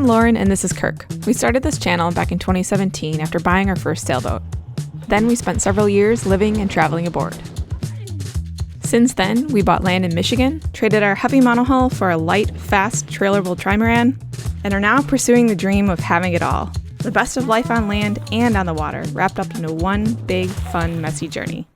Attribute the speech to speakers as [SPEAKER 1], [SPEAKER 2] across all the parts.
[SPEAKER 1] I'm Lauren and this is Kirk. We started this channel back in 2017 after buying our first sailboat. Then we spent several years living and traveling aboard. Since then, we bought land in Michigan, traded our heavy monohull for a light, fast, trailerable trimaran, and are now pursuing the dream of having it all. The best of life on land and on the water, wrapped up into one big, fun, messy journey.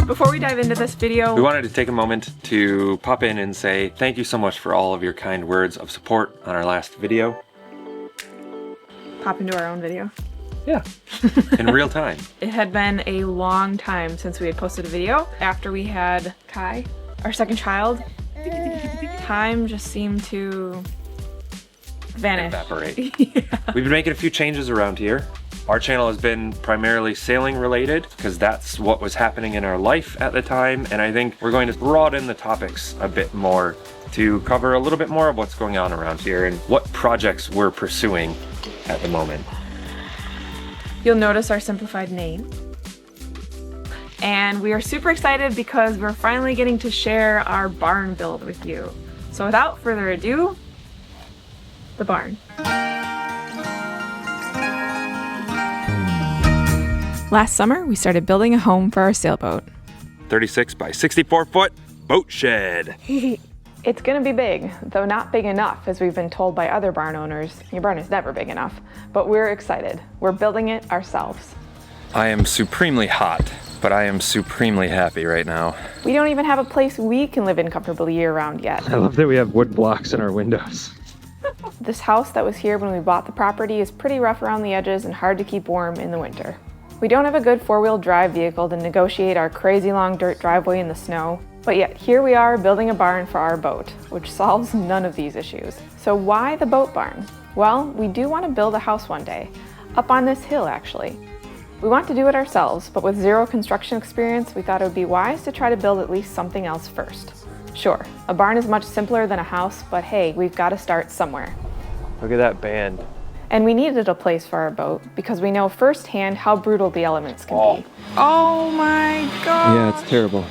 [SPEAKER 1] Before we dive into this video,
[SPEAKER 2] we wanted to take a moment to pop in and say thank you so much for all of your kind words of support on our last video.
[SPEAKER 1] Pop into our own video.
[SPEAKER 2] Yeah, in real time.
[SPEAKER 1] It had been a long time since we had posted a video. After we had Kai, our second child, time just seemed to vanish.
[SPEAKER 2] Evaporate.
[SPEAKER 1] Yeah.
[SPEAKER 2] We've been making a few changes around here. Our channel has been primarily sailing related because that's what was happening in our life at the time, and I think we're going to broaden the topics a bit more to cover a little bit more of what's going on around here and what projects we're pursuing at the moment.
[SPEAKER 1] You'll notice our simplified name. And we are super excited because we're finally getting to share our barn build with you. So without further ado, the barn. Last summer, we started building a home for our sailboat.
[SPEAKER 2] 36 by 64 foot boat shed.
[SPEAKER 1] It's gonna be big, though not big enough, as we've been told by other barn owners. Your barn is never big enough, but we're excited. We're building it ourselves.
[SPEAKER 2] I am supremely hot, but I am supremely happy right now.
[SPEAKER 1] We don't even have a place we can live in comfortably year-round yet.
[SPEAKER 3] I love that we have wood blocks in our windows.
[SPEAKER 1] This house that was here when we bought the property is pretty rough around the edges and hard to keep warm in the winter. We don't have a good four-wheel drive vehicle to negotiate our crazy long dirt driveway in the snow, but yet here we are building a barn for our boat, which solves none of these issues. So why the boat barn? Well, we do want to build a house one day, up on this hill actually. We want to do it ourselves, but with zero construction experience, we thought it would be wise to try to build at least something else first. Sure, a barn is much simpler than a house, but hey, we've got to start somewhere.
[SPEAKER 3] Look at that band.
[SPEAKER 1] And we needed a place for our boat because we know firsthand how brutal the elements can be. Oh my God!
[SPEAKER 3] Yeah, it's terrible.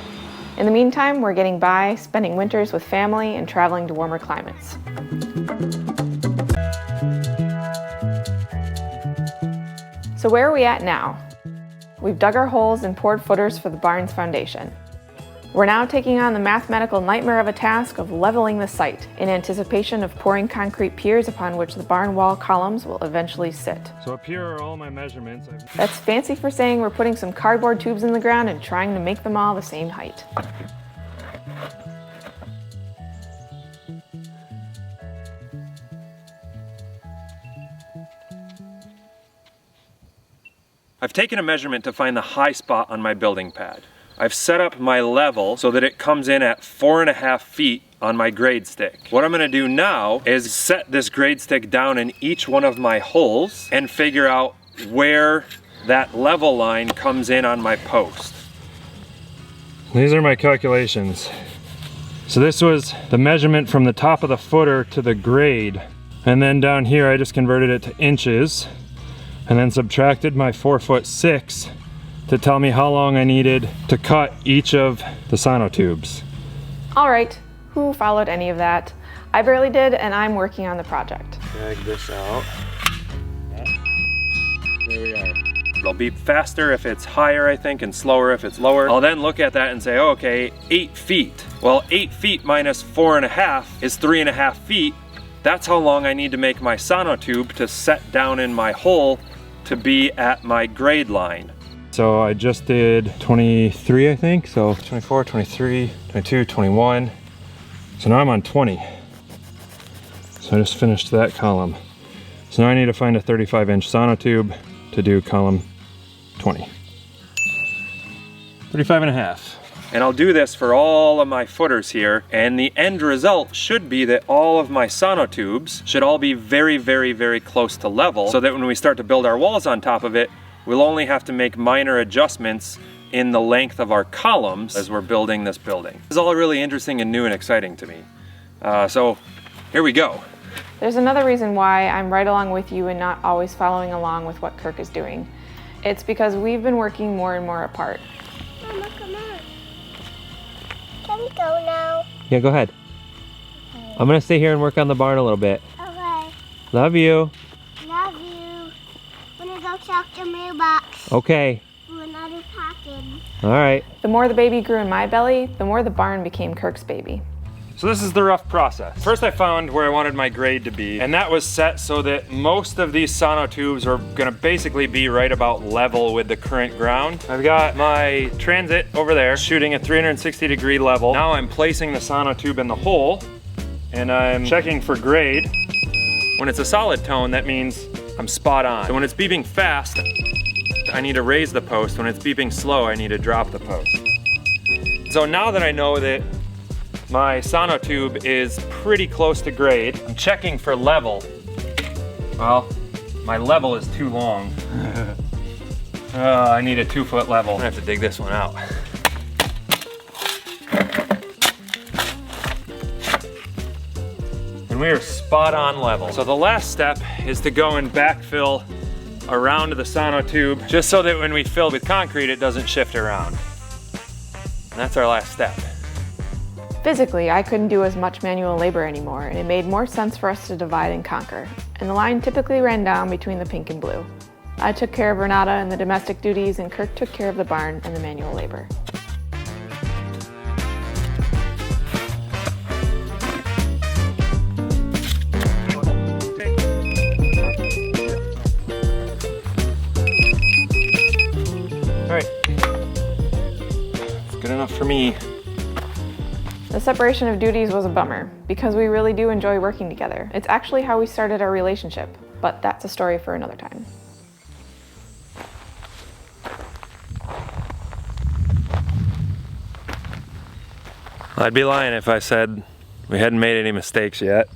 [SPEAKER 1] In the meantime, we're getting by, spending winters with family and traveling to warmer climates. So where are we at now? We've dug our holes and poured footers for the barn's foundation. We're now taking on the mathematical nightmare of a task of leveling the site in anticipation of pouring concrete piers upon which the barn wall columns will eventually sit.
[SPEAKER 3] So up here are all my measurements.
[SPEAKER 1] That's fancy for saying we're putting some cardboard tubes in the ground and trying to make them all the same height.
[SPEAKER 2] I've taken a measurement to find the high spot on my building pad. I've set up my level so that it comes in at 4.5 feet on my grade stick. What I'm gonna do now is set this grade stick down in each one of my holes and figure out where that level line comes in on my post.
[SPEAKER 3] These are my calculations. So this was the measurement from the top of the footer to the grade. And then down here I just converted it to inches and then subtracted my 4'6" to tell me how long I needed to cut each of the Sono tubes.
[SPEAKER 1] All right, who followed any of that? I barely did, and I'm working on the project.
[SPEAKER 3] Drag this out. There we are.
[SPEAKER 2] It'll be faster if it's higher, I think, and slower if it's lower. I'll then look at that and say, oh, okay, 8 feet. Well, 8 feet minus 4.5 is 3.5 feet. That's how long I need to make my Sono tube to set down in my hole to be at my grade line.
[SPEAKER 3] So I just did 23, I think. So 24, 23, 22, 21. So now I'm on 20. So I just finished that column. So now I need to find a 35-inch Sono tube to do column 20. 35.5.
[SPEAKER 2] And I'll do this for all of my footers here, and the end result should be that all of my Sono tubes should all be very, very, very close to level, so that when we start to build our walls on top of it, we'll only have to make minor adjustments in the length of our columns as we're building this building. This is all really interesting and new and exciting to me. So here we go.
[SPEAKER 1] There's another reason why I'm right along with you and not always following along with what Kirk is doing. It's because we've been working more and more apart.
[SPEAKER 4] Mama, come on. Can we go now?
[SPEAKER 3] Yeah, go ahead.
[SPEAKER 4] Okay.
[SPEAKER 3] I'm gonna stay here and work on the barn a little bit.
[SPEAKER 4] Okay.
[SPEAKER 3] Love you.
[SPEAKER 4] Love you. Wanna go check the mailbox?
[SPEAKER 3] Okay.
[SPEAKER 4] For another package.
[SPEAKER 3] All right.
[SPEAKER 1] The more the baby grew in my belly, the more the barn became Kirk's baby.
[SPEAKER 3] So this is the rough process. First I found where I wanted my grade to be, and that was set so that most of these Sono tubes were gonna basically be right about level with the current ground. I've got my transit over there shooting at 360-degree level. Now I'm placing the Sono tube in the hole, and I'm checking for grade. When it's a solid tone, that means I'm spot on. So when it's beeping fast, I need to raise the post. When it's beeping slow, I need to drop the post. So now that I know that my Sono tube is pretty close to grade, I'm checking for level. Well, my level is too long. I need a 2-foot level. I'm gonna have to dig this one out. And we are spot on level. So the last step is to go and backfill around the Sono tube, just so that when we fill with concrete, it doesn't shift around. And that's our last step.
[SPEAKER 1] Physically, I couldn't do as much manual labor anymore, and it made more sense for us to divide and conquer. And the line typically ran down between the pink and blue. I took care of Renata and the domestic duties, and Kirk took care of the barn and the manual labor.
[SPEAKER 3] All right, it's good enough for me.
[SPEAKER 1] The separation of duties was a bummer, because we really do enjoy working together. It's actually how we started our relationship, but that's a story for another time.
[SPEAKER 3] I'd be lying if I said we hadn't made any mistakes yet.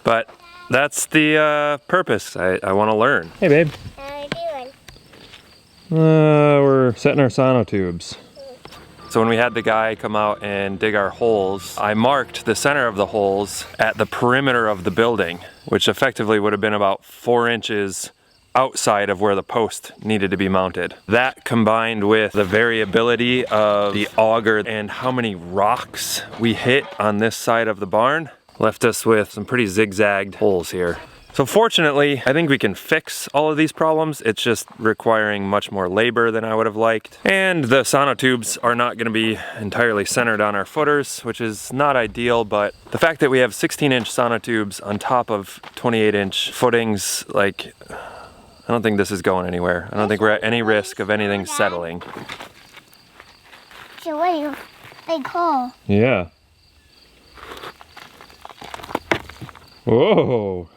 [SPEAKER 3] But that's the purpose. I want to learn. Hey, babe.
[SPEAKER 4] How are you doing?
[SPEAKER 3] We're setting our Sono tubes. So when we had the guy come out and dig our holes, I marked the center of the holes at the perimeter of the building, which effectively would have been about 4 inches outside of where the post needed to be mounted. That combined with the variability of the auger and how many rocks we hit on this side of the barn left us with some pretty zigzagged holes here. So fortunately, I think we can fix all of these problems. It's just requiring much more labor than I would have liked. And the Sono tubes are not gonna be entirely centered on our footers, which is not ideal, but the fact that we have 16-inch Sono tubes on top of 28-inch footings, like, I don't think this is going anywhere. I don't think we're at any risk of anything settling.
[SPEAKER 4] So what, you big hole?
[SPEAKER 3] Yeah. Whoa.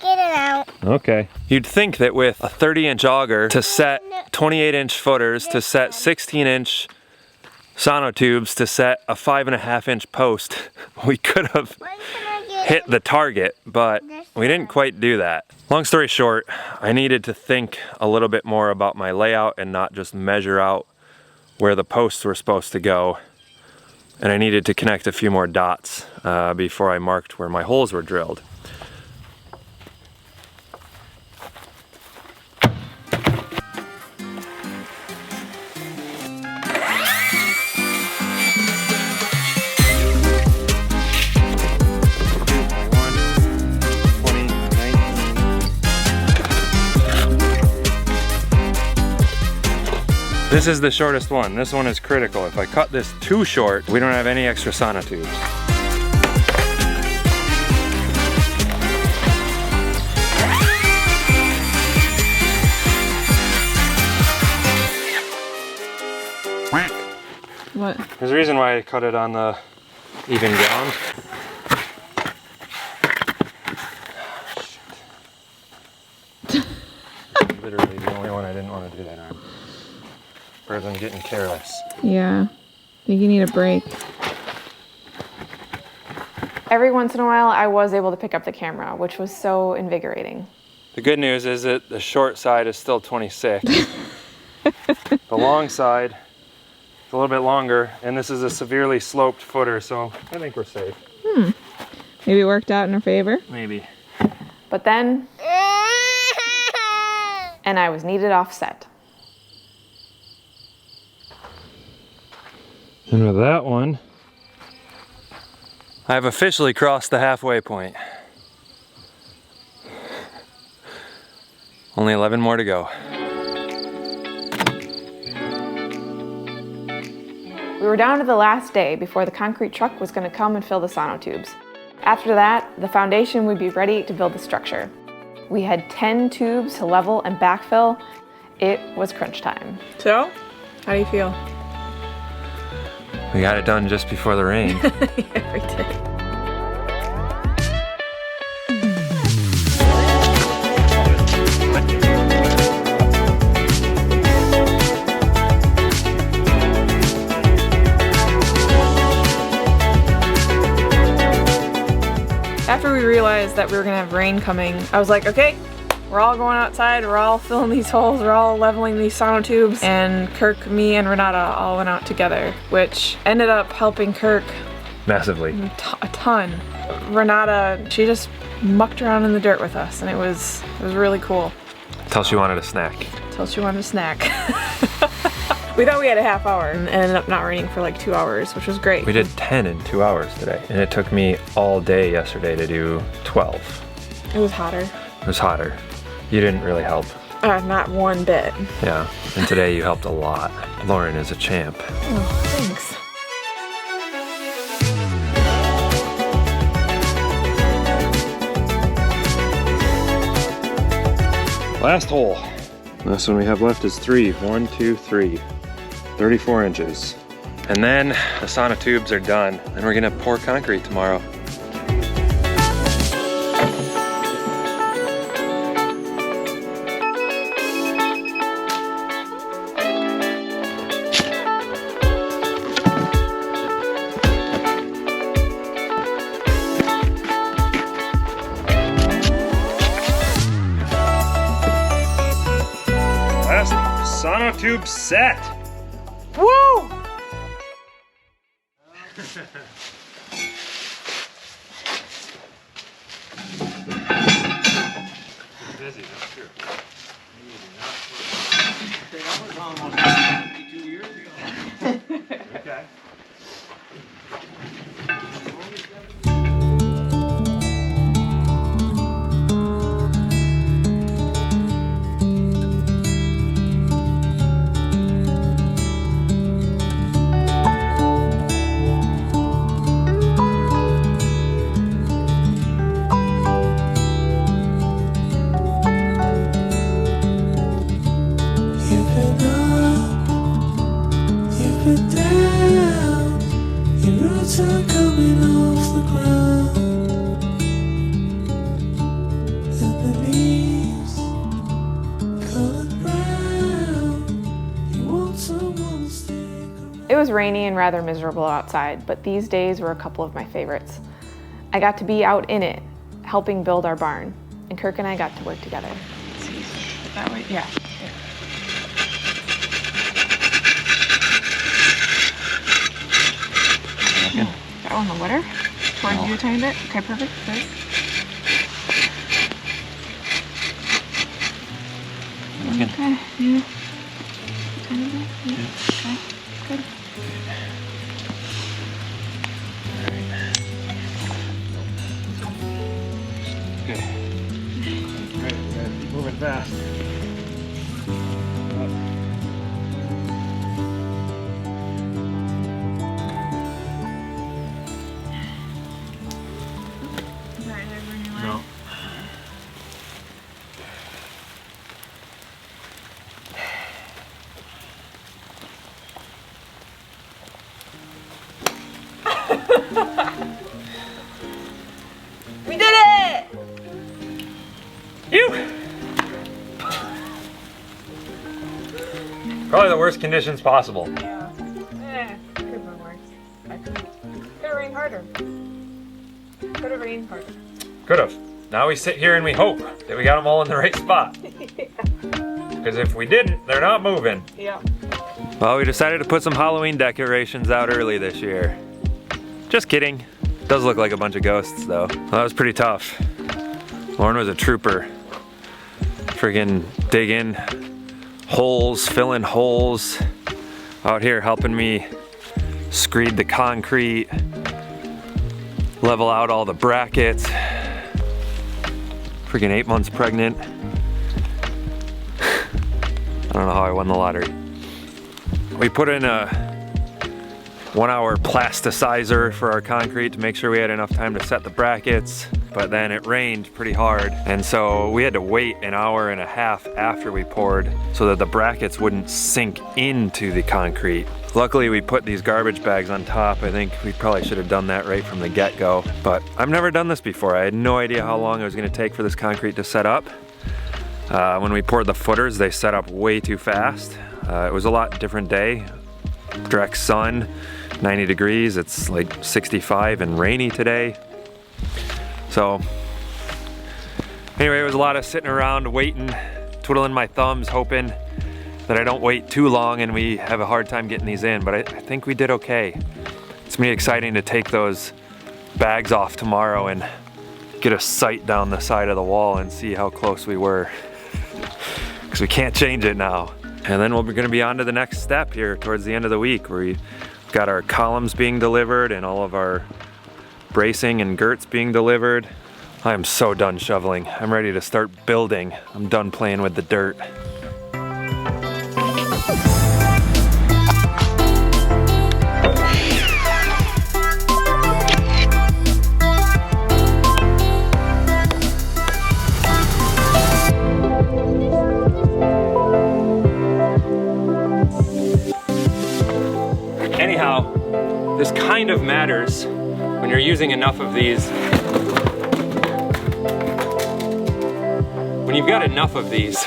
[SPEAKER 4] Get it out.
[SPEAKER 3] Okay. You'd think that with a 30-inch auger to set 28-inch footers, to set 16-inch Sono tubes, to set a 5.5-inch post, we could have hit the target, but we didn't quite do that. Long story short, I needed to think a little bit more about my layout and not just measure out where the posts were supposed to go. And I needed to connect a few more dots before I marked where my holes were drilled. This is the shortest one. This one is critical. If I cut this too short, we don't have any extra Sono tubes.
[SPEAKER 1] What?
[SPEAKER 3] There's a reason why I cut it on the even ground. Literally the only one I didn't want to do that on. Whereas I'm getting careless.
[SPEAKER 1] Yeah, I think you need a break. Every once in a while, I was able to pick up the camera, which was so invigorating.
[SPEAKER 3] The good news is that the short side is still 26. The long side is a little bit longer, and this is a severely sloped footer, so I think we're safe.
[SPEAKER 1] Maybe it worked out in our favor.
[SPEAKER 3] Maybe.
[SPEAKER 1] But then, and I was needed off set.
[SPEAKER 3] And with that one, I've officially crossed the halfway point. Only 11 more to go.
[SPEAKER 1] We were down to the last day before the concrete truck was going to come and fill the Sono tubes. After that, the foundation would be ready to build the structure. We had 10 tubes to level and backfill. It was crunch time. So, how do you feel?
[SPEAKER 3] We got it done just before the rain.
[SPEAKER 1] Yeah, we did. After we realized that we were gonna have rain coming, I was like, okay, we're all going outside, we're all filling these holes, we're all leveling these Sono tubes, and Kirk, me, and Renata all went out together, which ended up helping Kirk
[SPEAKER 3] Massively.
[SPEAKER 1] a ton. Renata, she just mucked around in the dirt with us, and it was really cool.
[SPEAKER 3] Till she wanted a snack.
[SPEAKER 1] Till she wanted a snack. We thought we had a half hour, and it ended up not raining for like 2 hours, which was great.
[SPEAKER 3] We did 10 in 2 hours today, and it took me all day yesterday to do 12.
[SPEAKER 1] It was hotter.
[SPEAKER 3] It was hotter. You didn't really help.
[SPEAKER 1] Not one bit.
[SPEAKER 3] Yeah, and today you helped a lot. Lauren is a champ.
[SPEAKER 1] Oh, thanks.
[SPEAKER 3] Last hole. This one we have left is 3. 1, 2, 3. 34 inches. And then the Sono tubes are done. And we're gonna pour concrete tomorrow. Last Sono tube set.
[SPEAKER 1] Woo!
[SPEAKER 3] Busy, that's true.
[SPEAKER 5] That was almost 52 years ago.
[SPEAKER 3] Okay.
[SPEAKER 1] It was rainy and rather miserable outside, but these days were a couple of my favorites. I got to be out in it, helping build our barn, and Kirk and I got to work together. That way, yeah. That one, the litter? Towards you a tiny bit? Okay, perfect. Good. Okay, you. A tiny bit? Yeah. Okay, good.
[SPEAKER 3] Good. Right, we gotta keep moving fast. No.
[SPEAKER 1] We did it!
[SPEAKER 3] You! Probably the worst conditions possible.
[SPEAKER 1] Yeah. Could have been worse. Could have rained harder. Could have rained harder.
[SPEAKER 3] Could have. Now we sit here and we hope that we got them all in the right spot. Because if we didn't, they're not moving.
[SPEAKER 1] Yeah.
[SPEAKER 3] Well, we decided to put some Halloween decorations out early this year. Just kidding. Does look like a bunch of ghosts though. Well, that was pretty tough. Lauren was a trooper. Friggin' digging holes, filling holes. Out here helping me screed the concrete, level out all the brackets. Freaking 8 months pregnant. I don't know how I won the lottery. We put in a 1 hour plasticizer for our concrete to make sure we had enough time to set the brackets, but then it rained pretty hard, and so we had to wait an hour and a half after we poured so that the brackets wouldn't sink into the concrete. Luckily we put these garbage bags on top. I think we probably should have done that right from the get-go, but I've never done this before. I had no idea how long it was going to take for this concrete to set up. When we poured the footers, they set up way too fast. It was a lot different day. Direct sun, 90 degrees, it's like 65 and rainy today. So anyway, it was a lot of sitting around waiting, twiddling my thumbs, hoping that I don't wait too long and we have a hard time getting these in, but I think we did okay. It's gonna be exciting to take those bags off tomorrow and get a sight down the side of the wall and see how close we were, because we can't change it now. And then we're gonna be on to the next step here towards the end of the week, where we've got our columns being delivered and all of our bracing and girts being delivered. I am so done shoveling. I'm ready to start building. I'm done playing with the dirt. Anyhow, this kind of matters when you're using enough of these. When you've got enough of these,